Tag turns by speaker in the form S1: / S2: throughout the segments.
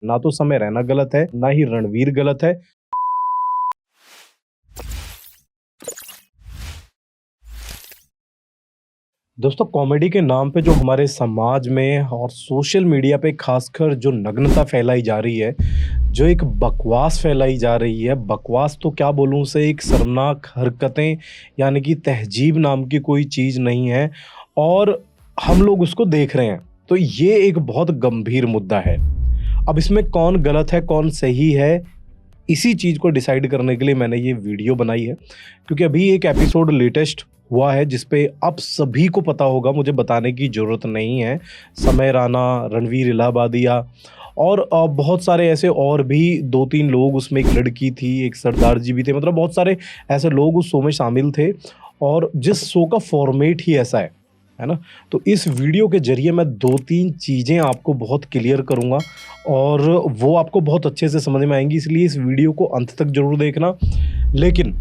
S1: ना तो समय रैना गलत है, ना ही रणवीर गलत है। दोस्तों, कॉमेडी के नाम पे जो हमारे समाज में और सोशल मीडिया पे खासकर जो नग्नता फैलाई जा रही है, जो एक बकवास फैलाई जा रही है, बकवास तो क्या बोलूँ उसे, एक शर्मनाक हरकतें, यानी कि तहज़ीब नाम की कोई चीज़ नहीं है और हम लोग उसको देख रहे हैं। तो ये एक बहुत गंभीर मुद्दा है। अब इसमें कौन गलत है, कौन सही है, इसी चीज़ को डिसाइड करने के लिए मैंने ये वीडियो बनाई है, क्योंकि अभी एक एपिसोड लेटेस्ट हुआ है जिस पे आप सभी को पता होगा, मुझे बताने की ज़रूरत नहीं है। समय राणा, रणवीर इलाहाबादिया और बहुत सारे ऐसे और भी 2-3 लोग, उसमें एक लड़की थी, एक सरदार जी भी थे, मतलब बहुत सारे ऐसे लोग उस शो में शामिल थे और जिस शो का फॉर्मेट ही ऐसा है ना? तो इस वीडियो के ज़रिए मैं 2-3 चीज़ें आपको बहुत क्लियर करूँगा और वो आपको बहुत अच्छे से समझ में आएँगी, इसलिए इस वीडियो को अंत तक ज़रूर देखना। लेकिन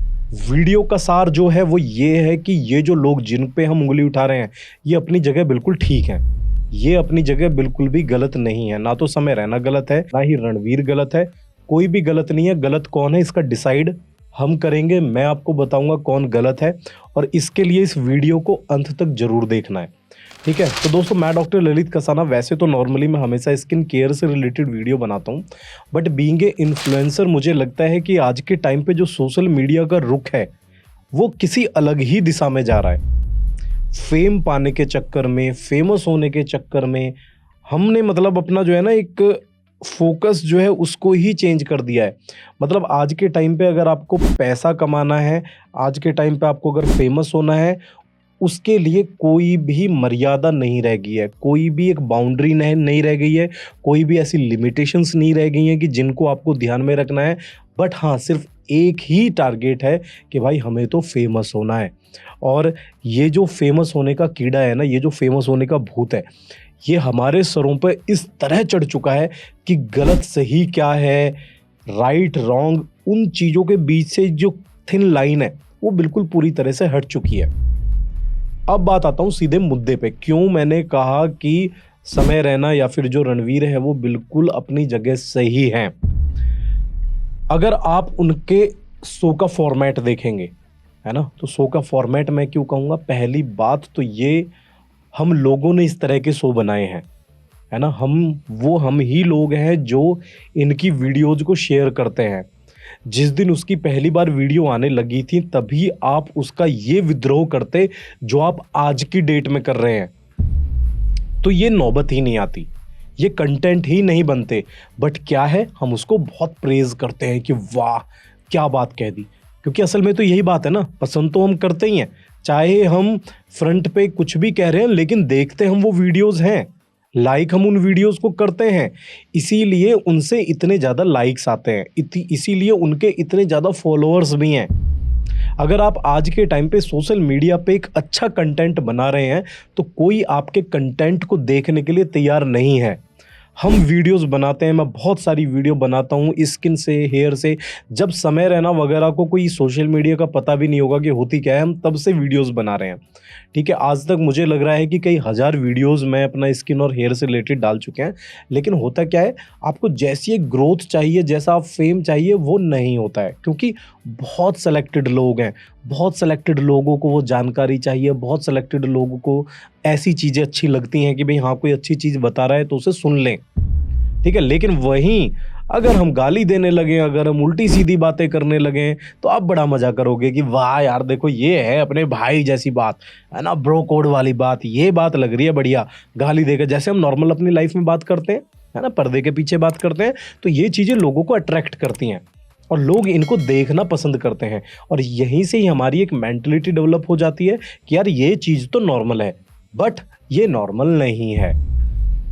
S1: वीडियो का सार जो है वो ये है कि ये जो लोग जिन पे हम उँगली उठा रहे हैं, ये अपनी जगह बिल्कुल ठीक हैं। ये अपनी जगह बिल्कुल भी गलत नहीं है। ना तो समय रैना गलत है, ना ही रणवीर गलत है। कोई भी गलत नहीं है। गलत कौन है इसका डिसाइड हम करेंगे। मैं आपको बताऊँगा कौन गलत है और इसके लिए इस वीडियो को अंत तक ज़रूर देखना है। ठीक है? तो दोस्तों, मैं डॉक्टर ललित कसाना, वैसे तो नॉर्मली मैं हमेशा स्किन केयर से रिलेटेड वीडियो बनाता हूँ, बट बीइंग ए इन्फ्लुएंसर मुझे लगता है कि आज के टाइम पे जो सोशल मीडिया का रुख है, वो किसी अलग ही दिशा में जा रहा है। फेम पाने के चक्कर में, फेमस होने के चक्कर में हमने मतलब अपना जो है ना एक फ़ोकस जो है उसको ही चेंज कर दिया है। मतलब आज के टाइम पे अगर आपको पैसा कमाना है, आज के टाइम पे आपको अगर फेमस होना है, उसके लिए कोई भी मर्यादा नहीं रह गई है, कोई भी एक बाउंड्री नहीं रह गई है, कोई भी ऐसी लिमिटेशंस नहीं रह गई हैं कि जिनको आपको ध्यान में रखना है। बट हाँ, सिर्फ़ एक ही टारगेट है कि भाई हमें तो फेमस होना है। और ये जो फेमस होने का कीड़ा है ना, ये जो फेमस होने का भूत है, ये हमारे सरों पे इस तरह चढ़ चुका है कि गलत सही क्या है, राइट रॉन्ग, उन चीज़ों के बीच से जो थिन लाइन है, वो बिल्कुल पूरी तरह से हट चुकी है। अब बात आता हूँ सीधे मुद्दे पे, क्यों मैंने कहा कि समय रैना या फिर जो रणवीर है वो बिल्कुल अपनी जगह सही हैं। अगर आप उनके शो का फॉर्मेट देखेंगे, है ना? तो शो का फॉर्मेट मैं क्यों कहूँगा, पहली बात तो ये, हम लोगों ने इस तरह के शो बनाए हैं, है ना? हम ही लोग हैं जो इनकी वीडियोज़ को शेयर करते हैं। जिस दिन उसकी पहली बार वीडियो आने लगी थी, तभी आप उसका ये विद्रोह करते जो आप आज की डेट में कर रहे हैं, तो ये नौबत ही नहीं आती, ये कंटेंट ही नहीं बनते। बट क्या है, हम उसको बहुत प्रेज़ करते हैं कि वाह! क्या बात कह दी। क्योंकि असल में तो यही बात है ना, पसंद तो हम करते ही हैं। चाहे हम फ्रंट पे कुछ भी कह रहे हैं, लेकिन देखते हम वो वीडियोज़ हैं। लाइक हम उन वीडियोज़ को करते हैं, इसीलिए उनसे इतने ज़्यादा लाइक्स आते हैं, इसीलिए उनके इतने ज़्यादा फॉलोअर्स भी हैं। अगर आप आज के टाइम पे सोशल मीडिया पे एक अच्छा कंटेंट बना रहे हैं, तो कोई आपके कंटेंट को देखने के लिए तैयार नहीं है। हम वीडियोस बनाते हैं, मैं बहुत सारी वीडियो बनाता हूँ स्किन से, हेयर से। जब समय रैना वगैरह को कोई सोशल मीडिया का पता भी नहीं होगा कि होती क्या है, हम तब से वीडियोस बना रहे हैं। ठीक है, आज तक मुझे लग रहा है कि कई हज़ार वीडियोस मैं अपना स्किन और हेयर से रिलेटेड डाल चुके हैं। लेकिन होता क्या है, आपको जैसी एक ग्रोथ चाहिए, जैसा आप फेम चाहिए, वो नहीं होता है, क्योंकि बहुत सेलेक्टेड लोग हैं, बहुत सेलेक्टेड लोगों को वो जानकारी चाहिए, बहुत सेलेक्टेड लोगों को ऐसी चीज़ें अच्छी लगती हैं कि भाई हाँ, कोई अच्छी चीज़ बता रहा है तो उसे सुन लें। ठीक है, लेकिन वहीं अगर हम गाली देने लगें, अगर हम उल्टी-सीधी बातें करने लगें, तो आप बड़ा मज़ा करोगे कि वाह यार, देखो ये है अपने भाई जैसी बात, है ना? ब्रो कोड वाली बात, ये बात लग रही है बढ़िया। गाली देकर जैसे हम नॉर्मल अपनी लाइफ में बात करते हैं, है ना? पर्दे के पीछे बात करते हैं, तो ये चीज़ें लोगों को अट्रैक्ट करती हैं और लोग इनको देखना पसंद करते हैं और यहीं से ही हमारी एक मेंटालिटी डेवलप हो जाती है कि यार ये चीज़ तो नॉर्मल है, बट ये नॉर्मल नहीं है।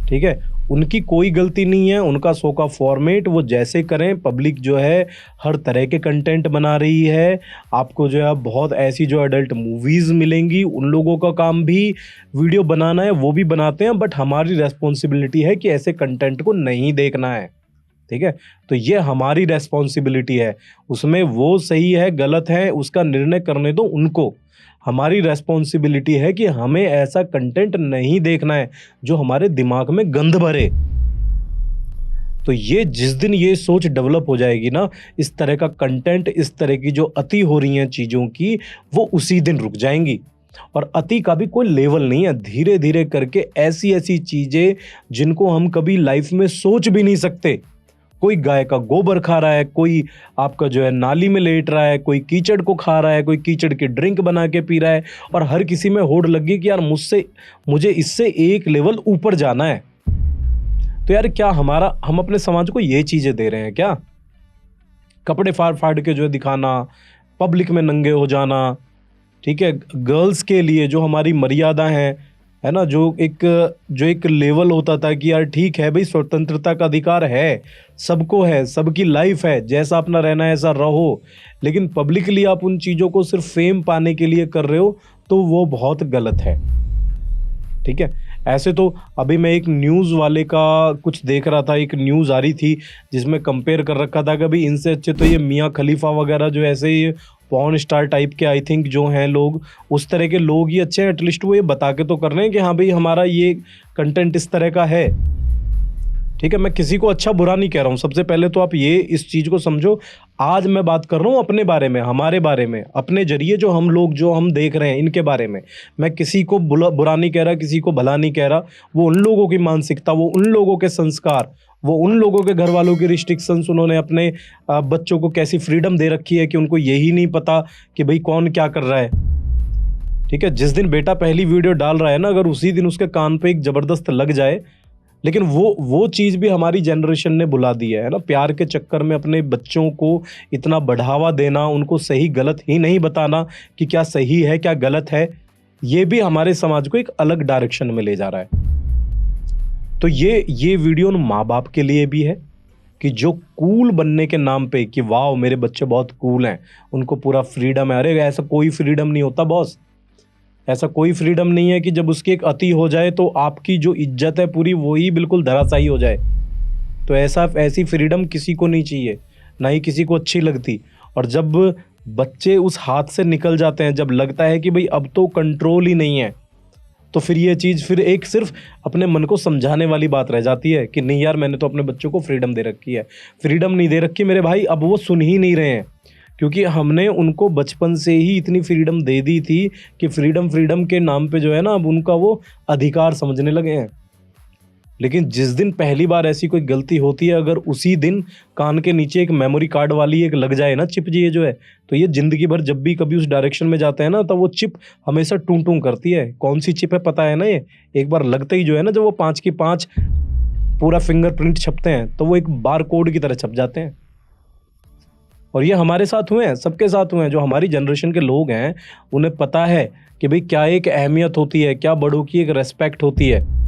S1: ठीक है, उनकी कोई गलती नहीं है, उनका शो का फॉर्मेट वो जैसे करें, पब्लिक जो है हर तरह के कंटेंट बना रही है। आपको जो है बहुत ऐसी जो एडल्ट मूवीज़ मिलेंगी, उन लोगों का काम भी वीडियो बनाना है, वो भी बनाते हैं, बट हमारी रिस्पॉन्सिबिलिटी है कि ऐसे कंटेंट को नहीं देखना है। ठीक है, तो ये हमारी रिस्पॉन्सिबिलिटी है, उसमें वो सही है गलत है उसका निर्णय करने दो उनको। हमारी रिस्पॉन्सिबिलिटी है कि हमें ऐसा कंटेंट नहीं देखना है जो हमारे दिमाग में गंद भरे। तो ये जिस दिन ये सोच डेवलप हो जाएगी ना, इस तरह का कंटेंट, इस तरह की जो अति हो रही हैं चीज़ों की, वो उसी दिन रुक जाएँगी। और अति का भी कोई लेवल नहीं है, धीरे-धीरे करके ऐसी-ऐसी चीज़ें जिनको हम कभी लाइफ़ में सोच भी नहीं सकते। कोई गाय का गोबर खा रहा है, कोई आपका जो है नाली में लेट रहा है, कोई कीचड़ को खा रहा है, कोई कीचड़ की ड्रिंक बना के पी रहा है, और हर किसी में होड़ लग गई कि यार मुझे इससे एक लेवल ऊपर जाना है। तो यार क्या हम अपने समाज को ये चीज़ें दे रहे हैं क्या? कपड़े फाड़-फाड़ के जो है दिखाना, पब्लिक में नंगे हो जाना, ठीक है? गर्ल्स के लिए जो हमारी मर्यादा है ना? जो एक लेवल होता था कि यार ठीक है भई, स्वतंत्रता का अधिकार है, सबकी लाइफ़ है, जैसा अपना रहना है ऐसा रहो। लेकिन पब्लिकली आप उन चीज़ों को सिर्फ़ फ़ेम पाने के लिए कर रहे हो, तो वो बहुत गलत है। ठीक है? ऐसे तो अभी मैं एक न्यूज़ वाले का कुछ देख रहा था, एक न्यूज़ आ रही थी जिसमें कंपेयर कर रखा था कि भई इनसे अच्छे तो ये मियाँ खलीफा वगैरह जो ऐसे ही पॉर्न स्टार टाइप के आई थिंक जो हैं लोग, उस तरह के लोग ही अच्छे हैं। एटलीस्ट वो ये बता के तो कर रहे हैं कि हाँ भई हमारा ये कंटेंट इस तरह का है। ठीक है? मैं किसी को अच्छा बुरा नहीं कह रहा हूँ। सबसे पहले तो आप ये इस चीज़ को समझो, आज मैं बात कर रहा हूँ अपने बारे में, हमारे बारे में, अपने ज़रिए जो हम देख रहे हैं इनके बारे में। मैं किसी को बुरा नहीं कह रहा, किसी को भला नहीं कह रहा। वो उन लोगों की मानसिकता, वो उन लोगों के संस्कार, वो उन लोगों के घरवालों की रिस्ट्रिक्शंस, उन्होंने अपने बच्चों को कैसी फ्रीडम दे रखी है कि उनको यही नहीं पता कि भई कौन क्या कर रहा है। ठीक है? जिस दिन बेटा पहली वीडियो डाल रहा है ना, अगर उसी दिन उसके कान पे एक ज़बरदस्त लग जाए, लेकिन वो चीज़ भी हमारी जनरेशन ने भुला दी है ना? प्यार के चक्कर में अपने बच्चों को इतना बढ़ावा देना, उनको सही गलत ही नहीं बताना कि क्या सही है, क्या गलत है, ये भी हमारे समाज को एक अलग डायरेक्शन में ले जा रहा है। तो ये वीडियो उन माँ-बाप के लिए भी है कि जो कूल बनने के नाम पे कि वाओ मेरे बच्चे बहुत कूल हैं, उनको पूरा फ्रीडम है। अरे ऐसा कोई फ्रीडम नहीं होता बॉस। ऐसा कोई फ्रीडम नहीं है कि जब उसकी एक अति हो जाए तो आपकी जो इज्जत है पूरी वो ही बिल्कुल धराशायी हो जाए। तो ऐसी फ्रीडम किसी को नहीं चाहिए, ना ही किसी को अच्छी लगती। और जब बच्चे उस हाथ से निकल जाते हैं, जब लगता है कि भाई अब तो कंट्रोल ही नहीं है, तो फिर ये चीज़ फिर एक सिर्फ अपने मन को समझाने वाली बात रह जाती है कि नहीं यार मैंने तो अपने बच्चों को फ्रीडम दे रखी है। फ्रीडम नहीं दे रखी मेरे भाई, अब वो सुन ही नहीं रहे हैं, क्योंकि हमने उनको बचपन से ही इतनी फ्रीडम दे दी थी कि फ्रीडम के नाम पे जो है ना अब उनका वो अधिकार समझने लगे हैं। लेकिन जिस दिन पहली बार ऐसी कोई गलती होती है, अगर उसी दिन कान के नीचे एक मेमोरी कार्ड वाली एक लग जाए ना चिप, ये जो है, तो ये ज़िंदगी भर जब भी कभी उस डायरेक्शन में जाते हैं ना, तो वो चिप हमेशा टूं-टूं करती है। कौन सी चिप है पता है ना ये? एक बार लगते ही जो है ना, जब वो 5 की 5 पूरा फिंगरप्रिंट छपते हैं, तो वो एक बारकोड की तरह छप जाते हैं। और ये हमारे साथ हुए हैं, सबके साथ हुए हैं। जो हमारी जनरेशन के लोग हैं, उन्हें पता है कि भई क्या एक अहमियत होती है, क्या बड़ों की एक रिस्पेक्ट होती है।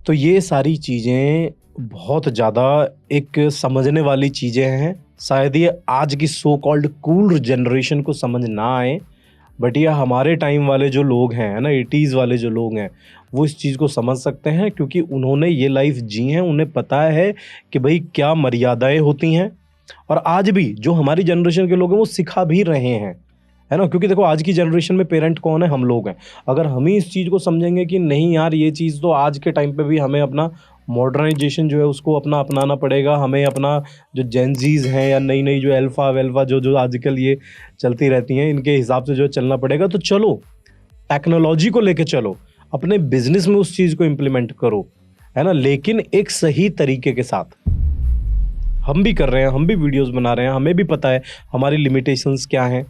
S1: तो ये सारी चीज़ें बहुत ज़्यादा एक समझने वाली चीज़ें हैं। शायद ये आज की सो कॉल्ड कूल जनरेशन को समझ ना आए, बट ये हमारे टाइम वाले जो लोग हैं, है ना, 80s वाले जो लोग हैं, वो इस चीज़ को समझ सकते हैं, क्योंकि उन्होंने ये लाइफ जी हैं। उन्हें पता है कि भाई क्या मर्यादाएँ होती हैं, और आज भी जो हमारी जनरेशन के लोग हैं वो सिखा भी रहे हैं, है ना? क्योंकि देखो आज की जनरेशन में पेरेंट कौन है? हम लोग हैं। अगर हम ही इस चीज़ को समझेंगे कि नहीं यार ये चीज़ तो आज के टाइम पे भी हमें अपना मॉडर्नाइजेशन जो है उसको अपनाना पड़ेगा, हमें अपना जो जेन ज़ीज़ हैं या नई-नई जो अल्फ़ा-वेल्फ़ा जो आजकल ये चलती रहती हैं, इनके हिसाब से जो है चलना पड़ेगा, तो चलो, टेक्नोलॉजी को लेके चलो, अपने बिज़नेस में उस चीज़ को इम्प्लीमेंट करो, है ना? लेकिन एक सही तरीके के साथ। हम भी कर रहे हैं, हम भी वीडियोज़ बना रहे हैं, हमें भी पता है हमारी लिमिटेशंस क्या हैं।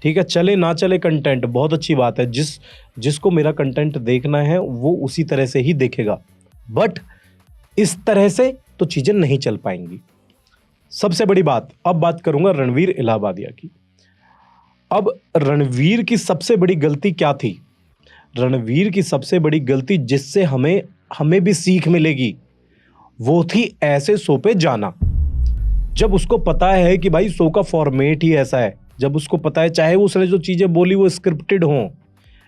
S1: ठीक है, चले ना चले कंटेंट बहुत अच्छी बात है। जिसको मेरा कंटेंट देखना है वो उसी तरह से ही देखेगा, बट इस तरह से तो चीज़ें नहीं चल पाएंगी। सबसे बड़ी बात, अब बात करूंगा रणवीर इलाहाबादिया की। अब रणवीर की सबसे बड़ी गलती क्या थी? रणवीर की सबसे बड़ी गलती जिससे हमें भी सीख मिलेगी, वो थी ऐसे शो पे जाना। जब उसको पता है कि भाई शो का फॉर्मेट ही ऐसा है, जब उसको पता है चाहे उसने जो चीज़ें बोली वो स्क्रिप्टेड हों,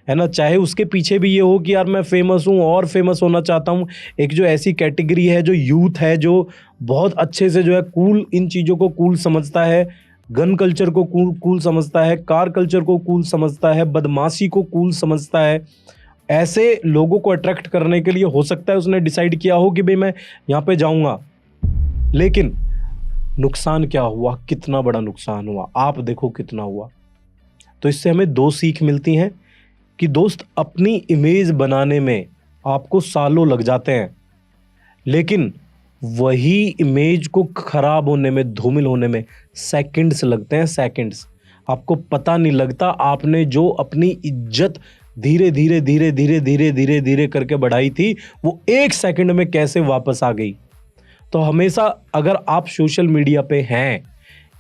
S1: है ना, चाहे उसके पीछे भी ये हो कि यार मैं फेमस हूँ और फेमस होना चाहता हूँ। एक जो ऐसी कैटेगरी है जो यूथ है, जो बहुत अच्छे से जो है कूल, इन चीज़ों को कूल समझता है, गन कल्चर को कूल समझता है, कार कल्चर को कूल समझता है, बदमाशी को कूल समझता है, ऐसे लोगों को अट्रैक्ट करने के लिए हो सकता है उसने डिसाइड किया हो कि भाई मैं यहाँ पे जाऊंगा, लेकिन नुकसान क्या हुआ, कितना बड़ा नुकसान हुआ, आप देखो कितना हुआ। तो इससे हमें दो सीख मिलती हैं कि दोस्त, अपनी इमेज बनाने में आपको सालों लग जाते हैं, लेकिन वही इमेज को खराब होने में, धूमिल होने में सेकंड्स लगते हैं, सेकंड्स। आपको पता नहीं लगता आपने जो अपनी इज्जत धीरे धीरे धीरे धीरे धीरे धीरे धीरे करके बढ़ाई थी, वो एक सेकंड में कैसे वापस आ गई। तो हमेशा अगर आप सोशल मीडिया पे हैं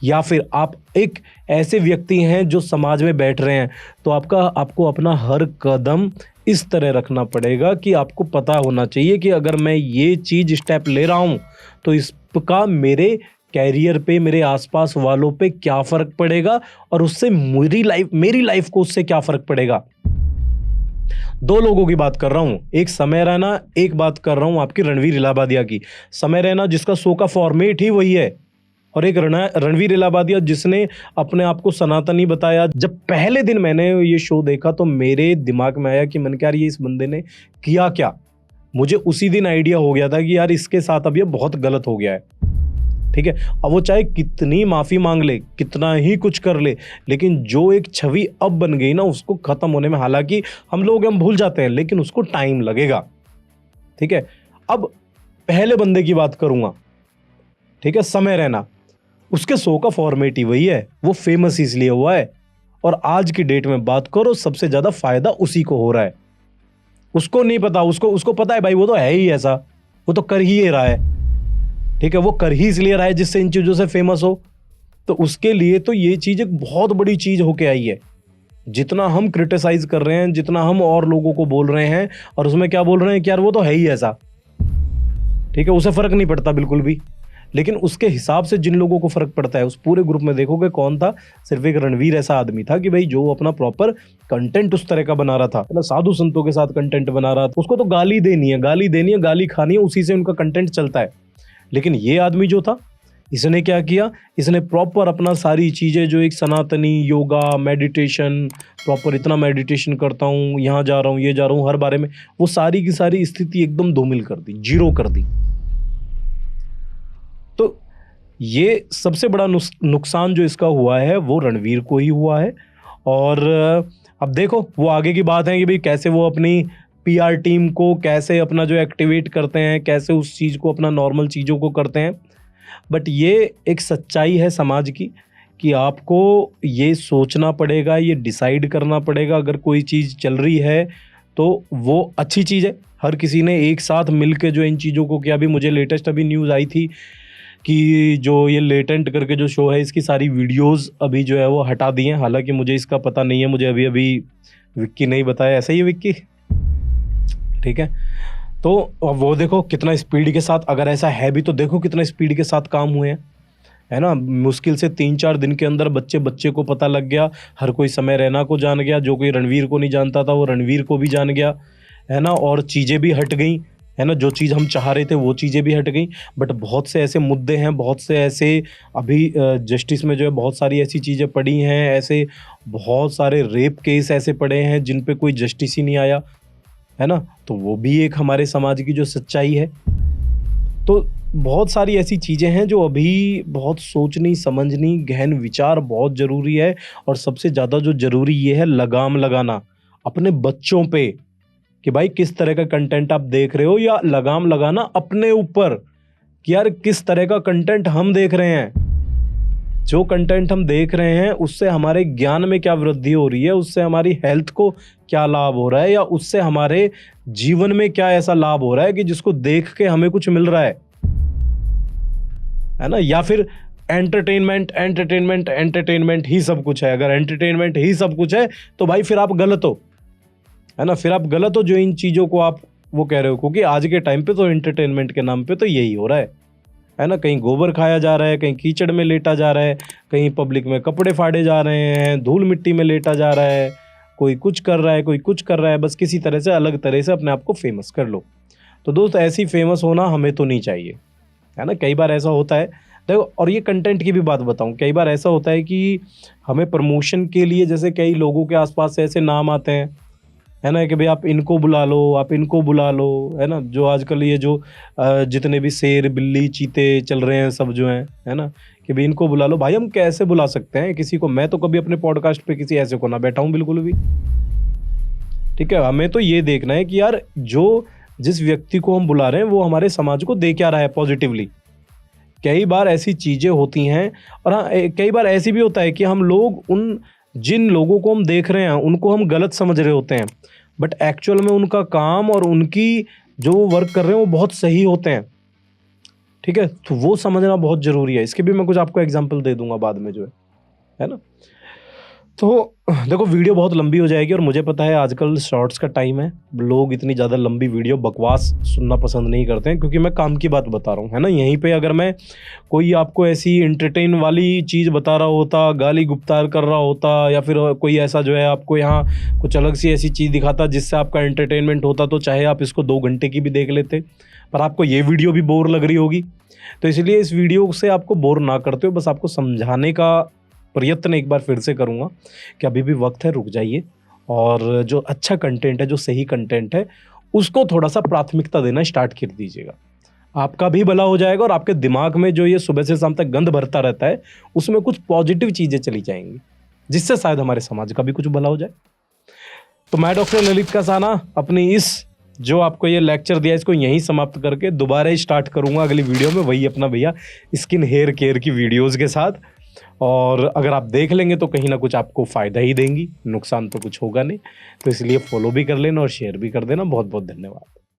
S1: या फिर आप एक ऐसे व्यक्ति हैं जो समाज में बैठ रहे हैं, तो आपको अपना हर कदम इस तरह रखना पड़ेगा कि आपको पता होना चाहिए कि अगर मैं ये चीज़ स्टेप ले रहा हूँ तो इसका मेरे कैरियर पे, मेरे आसपास वालों पे क्या फ़र्क पड़ेगा और उससे मेरी लाइफ को उससे क्या फ़र्क पड़ेगा। दो लोगों की बात कर रहा हूँ, एक समय रैना, एक बात कर रहा हूँ आपकी रणवीर इलाहाबादिया की। समय रैना जिसका शो का फॉर्मेट ही वही है, और एक रणवीर इलाहाबादिया जिसने अपने आप को सनातनी बताया। जब पहले दिन मैंने ये शो देखा तो मेरे दिमाग में आया कि मैंने कहा यार ये इस बंदे ने किया क्या। मुझे उसी दिन आइडिया हो गया था कि यार इसके साथ अब ये बहुत गलत हो गया है। ठीक है, अब वो चाहे कितनी माफ़ी मांग ले, कितना ही कुछ कर ले, लेकिन जो एक छवि अब बन गई ना, उसको ख़त्म होने में, हालांकि हम भूल जाते हैं लेकिन उसको टाइम लगेगा। ठीक है, अब पहले बंदे की बात करूँगा, ठीक है, समय रैना। उसके शो का फॉर्मेट ही वही है, वो फेमस इसलिए हुआ है, और आज की डेट में बात करो सबसे ज़्यादा फायदा उसी को हो रहा है। उसको नहीं पता, उसको पता है भाई वो तो है ही ऐसा, वो तो कर ही रहा है। ठीक है, वो कर ही इसलिए रहा है जिससे इन चीज़ों से फेमस हो। तो उसके लिए तो ये चीज़ एक बहुत बड़ी चीज़ होके आई है। जितना हम क्रिटिसाइज कर रहे हैं, जितना हम और लोगों को बोल रहे हैं, और उसमें क्या बोल रहे हैं कि यार वो तो है ही ऐसा, ठीक है, उसे फर्क नहीं पड़ता बिल्कुल भी। लेकिन उसके हिसाब से जिन लोगों को फर्क पड़ता है, उस पूरे ग्रुप में देखोगे कौन था, सिर्फ एक रणवीर ऐसा आदमी था कि भाई जो अपना प्रॉपर कंटेंट उस तरह का बना रहा था, मतलब साधु संतों के साथ कंटेंट बना रहा था। उसको तो गाली देनी है, गाली खानी है, उसी से उनका कंटेंट चलता है। लेकिन ये आदमी जो था, इसने क्या किया, इसने प्रॉपर अपना सारी चीज़ें जो एक सनातनी योगा, मेडिटेशन, प्रॉपर इतना मेडिटेशन करता हूँ, यहाँ जा रहा हूँ, ये जा रहा हूँ, हर बारे में वो सारी की सारी स्थिति एकदम धूमिल कर दी, जीरो कर दी। तो ये सबसे बड़ा नुकसान जो इसका हुआ है वो रणवीर को ही हुआ है। और अब देखो वो आगे की बात है कि भाई कैसे वो अपनी पीआर टीम को कैसे अपना जो एक्टिवेट करते हैं, कैसे उस चीज़ को अपना नॉर्मल चीज़ों को करते हैं। बट ये एक सच्चाई है समाज की कि आपको ये सोचना पड़ेगा, ये डिसाइड करना पड़ेगा, अगर कोई चीज़ चल रही है तो वो अच्छी चीज़ है। हर किसी ने एक साथ मिल के जो इन चीज़ों को किया। अभी मुझे लेटेस्ट अभी न्यूज़ आई थी कि जो ये लेटेंट करके जो शो है, इसकी सारी वीडियोज़ अभी जो है वो हटा दी हैं। हालांकि मुझे इसका पता नहीं है, मुझे अभी विक्की नहीं बताया। ऐसा ही है विक्की, ठीक है। तो अब वो देखो कितना स्पीड के साथ, अगर ऐसा है भी तो देखो कितना स्पीड के साथ काम हुए हैं, है ना। मुश्किल से 3-4 दिन के अंदर बच्चे को पता लग गया, हर कोई समय रैना को जान गया, जो कोई रणवीर को नहीं जानता था वो रणवीर को भी जान गया, है ना। और चीज़ें भी हट गई, है ना, जो चीज़ हम चाह रहे थे वो चीज़ें भी हट गई। बट बहुत से ऐसे मुद्दे हैं, बहुत से ऐसे अभी जस्टिस में जो है बहुत सारी ऐसी चीज़ें पड़ी हैं, ऐसे बहुत सारे रेप केस ऐसे पड़े हैं जिन पे कोई जस्टिस ही नहीं आया, है ना। तो वो भी एक हमारे समाज की जो सच्चाई है। तो बहुत सारी ऐसी चीज़ें हैं जो अभी बहुत सोचनी समझनी, गहन विचार बहुत ज़रूरी है। और सबसे ज़्यादा जो ज़रूरी ये है लगाम लगाना अपने बच्चों पे कि भाई किस तरह का कंटेंट आप देख रहे हो, या लगाम लगाना अपने ऊपर कि यार किस तरह का कंटेंट हम देख रहे हैं। जो कंटेंट हम देख रहे हैं उससे हमारे ज्ञान में क्या वृद्धि हो रही है, उससे हमारी हेल्थ को क्या लाभ हो रहा है, या उससे हमारे जीवन में क्या ऐसा लाभ हो रहा है कि जिसको देख के हमें कुछ मिल रहा है ना। या फिर एंटरटेनमेंट ही सब कुछ है। अगर एंटरटेनमेंट ही सब कुछ है तो भाई फिर आप गलत हो, है ना। फिर आप गलत हो जो इन चीज़ों को आप वो कह रहे हो, क्योंकि आज के टाइम पे तो एंटरटेनमेंट के नाम पे तो यही हो रहा है ना। कहीं गोबर खाया जा रहा है, कहीं कीचड़ में लेटा जा रहा है, कहीं पब्लिक में कपड़े फाड़े जा रहे हैं, धूल मिट्टी में लेटा जा रहा है, कोई कुछ कर रहा है, कोई कुछ कर रहा है। बस किसी तरह से अलग तरह से अपने आप को फेमस कर लो। तो दोस्त ऐसी फेमस होना हमें तो नहीं चाहिए, है ना। कई बार ऐसा होता है, देखो, और ये कंटेंट की भी बात बताऊं, कई बार ऐसा होता है कि हमें प्रमोशन के लिए जैसे कई लोगों के आसपास से ऐसे नाम आते हैं, है ना? कि भाई आप इनको बुला लो, आप इनको बुला लो, है ना? जो आजकल ये जो जितने भी शेर, बिल्ली, चीते चल रहे हैं सब जो हैं, है ना? कि भाई इनको बुला लो। भाई हम कैसे बुला सकते हैं किसी को? मैं तो कभी अपने पॉडकास्ट पे किसी ऐसे को ना बैठाऊँ बिल्कुल भी। ठीक है? हमें तो ये देखना है कि यार जो जिस व्यक्ति को हम बुला रहे हैं वो हमारे समाज को दे क्या रहा है पॉजिटिवली। कई बार ऐसी चीज़ें होती हैं और हाँ, कई बार ऐसी भी होता है कि हम लोग उन जिन लोगों को हम देख रहे हैं उनको हम गलत समझ रहे होते हैं। बट एक्चुअल में उनका काम और उनकी जो वो वर्क कर रहे हैं वो बहुत सही होते हैं। ठीक है? तो वो समझना बहुत ज़रूरी है। इसके भी मैं कुछ आपको एग्ज़ाम्पल दे दूँगा बाद में जो है ना? तो देखो वीडियो बहुत लंबी हो जाएगी और मुझे पता है आजकल शॉर्ट्स का टाइम है। लोग इतनी ज़्यादा लंबी वीडियो बकवास सुनना पसंद नहीं करते हैं क्योंकि मैं काम की बात बता रहा हूँ, है ना? यहीं पे अगर मैं कोई आपको ऐसी एंटरटेन वाली चीज़ बता रहा होता, गाली-गुप्तार कर रहा होता या फिर कोई ऐसा जो है आपको यहाँ कुछ अलग सी ऐसी चीज़ दिखाता जिससे आपका एंटरटेनमेंट होता तो चाहे आप इसको 2 घंटे की भी देख लेते। पर आपको ये वीडियो भी बोर लग रही होगी। तो इसलिए इस वीडियो से आपको बोर ना करते हुए बस आपको समझाने का प्रयत्न एक बार फिर से करूँगा कि अभी भी वक्त है, रुक जाइए और जो अच्छा कंटेंट है, जो सही कंटेंट है, उसको थोड़ा-सा प्राथमिकता देना स्टार्ट कर दीजिएगा। आपका भी भला हो जाएगा और आपके दिमाग में जो ये सुबह से शाम तक गंद भरता रहता है, उसमें कुछ पॉजिटिव चीज़ें चली जाएँगी, जिससे शायद हमारे समाज का भी कुछ भला हो जाए। तो मैं डॉक्टर ललित कसाना अपनी इस जो आपको ये लेक्चर दिया इसको यहीं समाप्त करके दोबारा स्टार्ट करूँगा अगली वीडियो में, वही अपना भैया स्किन हेयर केयर की वीडियोज़ के साथ। और अगर आप देख लेंगे तो कहीं ना कुछ आपको फ़ायदा ही देंगी, नुकसान तो कुछ होगा नहीं। तो इसलिए फॉलो भी कर लेना और शेयर भी कर देना। बहुत बहुत धन्यवाद।